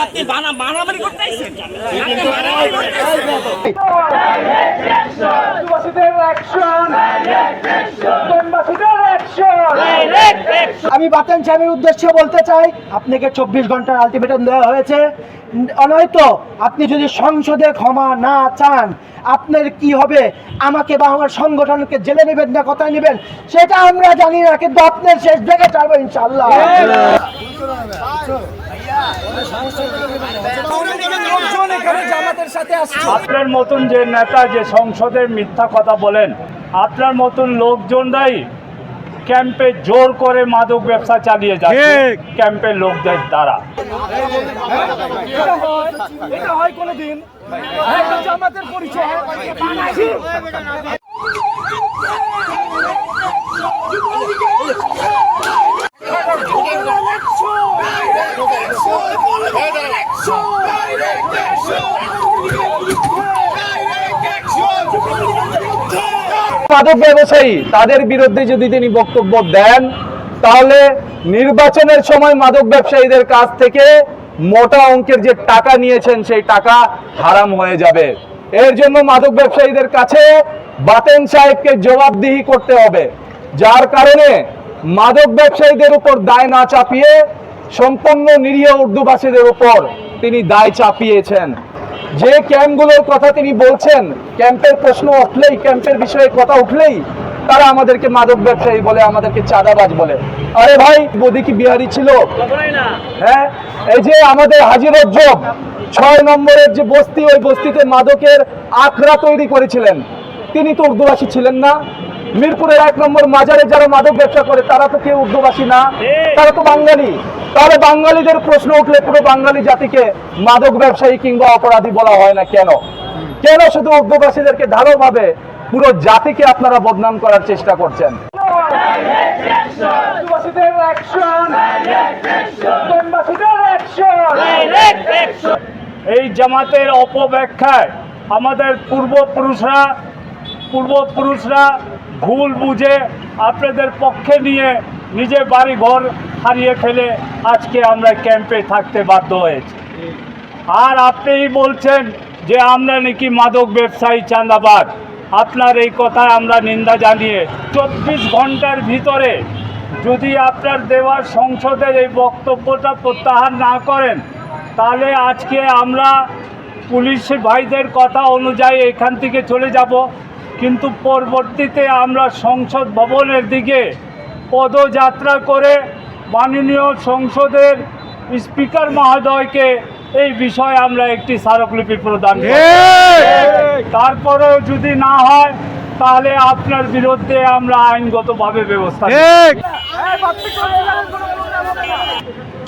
আপনি মারামারি করতে আইছেন? আমি বাতেন সাহেবের উদ্দেশ্যে বলতে চাই, আপনাকে 24 ঘন্টার আলটিমেটাম দেওয়া হয়েছে। নয়তো আপনি যদি সংসদে ক্ষমা না চান, আপনার কি হবে? আমাকে বা আমার সংগঠনকে জেলে নেবেন না কোথায় নেবেন সেটা আমরা জানি না, কিন্তু আপনার শেষ দেখে ছাড়বো ইনশাআল্লাহ। আপনার মতন যে নেতা যে সংসদে মিথ্যা কথা বলেন, আপনার মতন লোকজনরাই ক্যাম্পে জোর করে মাদক ব্যবসা চালিয়ে যাচ্ছে ক্যাম্পের লোকদের দ্বারা। মাদক ব্যবসায়ী তাদের বিরুদ্ধে যদি তিনি বক্তব্য দেন, তাহলে নির্বাচনের সময় মাদক ব্যবসায়ীদের কাছ থেকে মোটা অঙ্কের যে টাকা নিয়েছেন সেই টাকা হারাম হয়ে যাবে। এর জন্য মাদক ব্যবসায়ীদের কাছে বাতেন সাহেবকে জবাবদিহি করতে হবে, যার কারণে মাদক ব্যবসায়ীদের উপর দায় না চাপিয়ে সম্পূর্ণ নিরীহ উর্দুভাষীদের উপর তিনি দায় চাপিয়েছেন। যে ক্যাম্পগুলোর কথা তিনি বলছেন, ক্যাম্পের প্রশ্ন উঠলেই, ক্যাম্পের বিষয়ে কথা উঠলেই তারা আমাদেরকে মাদক ব্যবসায়ী বলে, আমাদেরকে চাঁদাবাজ বলে। আরে ভাই, মোদি কি বিহারি ছিল? হ্যাঁ, এই যে আমাদের হাজী রজ্জব 6 নম্বরের যে বস্তি, ওই বস্তিতে মাদকের আখড়া তৈরি করেছিলেন, তিনি তো উর্দুভাষী ছিলেন না? মিরপুরের 1 নম্বর মাজারে যারা মাদক ব্যবসা করে তারা তো কেউ উর্দুভাষী না, তারা তো বাঙালি। তাহলে বাঙালিদের প্রশ্ন উঠলে পুরো বাঙালি জাতিকে মাদক ব্যবসায়ী কিংবা অপরাধী বলা হয় না কেন? কেন শুধু উর্দুভাষীদেরকে ঢালাওভাবে পুরো জাতিকে আপনারা বদনাম করার চেষ্টা করছেন? এই জামাতের অপব্যাখ্যায় আমাদের পূর্বপুরুষরা ভুল বুঝে আপনাদের পক্ষে নিয়ে নিজের বাড়ি ঘর হারিয়ে ফেলে আজকে আমরা ক্যাম্পে থাকতে বাধ্য হয়েছি। আর আপনিই বলছেন যে আমরা নাকি মাদক ব্যবসায়ী চাঁদাবাজ। আপনার এই কথায় আমরা নিন্দা জানিয়ে 24 ঘন্টার ভিতরে যদি আপনার দেওয়ার সংসদের এই বক্তব্যটা প্রত্যাহার না করেন, তাহলে আজকে আমরা পুলিশ ভাইদের কথা অনুযায়ী এখান থেকে চলে যাব, কিন্তু পরবর্তীতে আমরা সংসদ ভবনের দিকে পদযাত্রা করে মাননীয় সংসদের স্পিকার মহোদয়কে এই বিষয়ে আমরা একটি স্মারকলিপি প্রদান করব। তারপরেও যদি না হয় তাহলে আপনার বিরুদ্ধে আমরা আইনগতভাবে ব্যবস্থা নেব।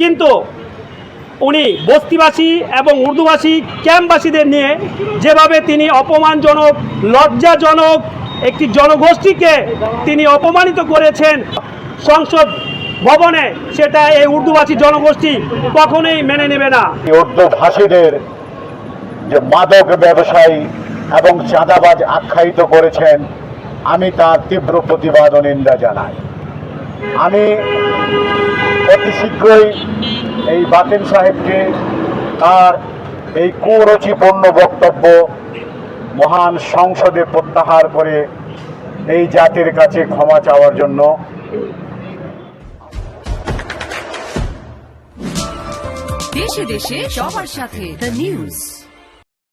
কিন্তু উনি বস্তিবাসী এবং উর্দুভাষী ক্যাম্পবাসীদের নিয়ে যেভাবে তিনি অপমানজনক, লজ্জাজনক একটি জনগোষ্ঠীকে তিনি অপমানিত করেছেন সংসদ ভবনে, সেটা এই উর্দুভাষী জনগোষ্ঠী কখনোই মেনে নেবে না। উর্দুভাষীদের যে মাদক ব্যবসায়ী এবং চাঁদাবাজ আখ্যায়িত করেছেন, আমি তার তীব্র প্রতিবাদ ও নিন্দা জানাই। আমি অতি শীঘ্রই এই বাতেন সাহেবকে তার এই কুরুচিপূর্ণ বক্তব্য মহান সংসদে প্রত্যাহার করে এই জাতির কাছে ক্ষমা চাওয়ার জন্য দেশে দেশে সবার সাথে দ্য নিউজ।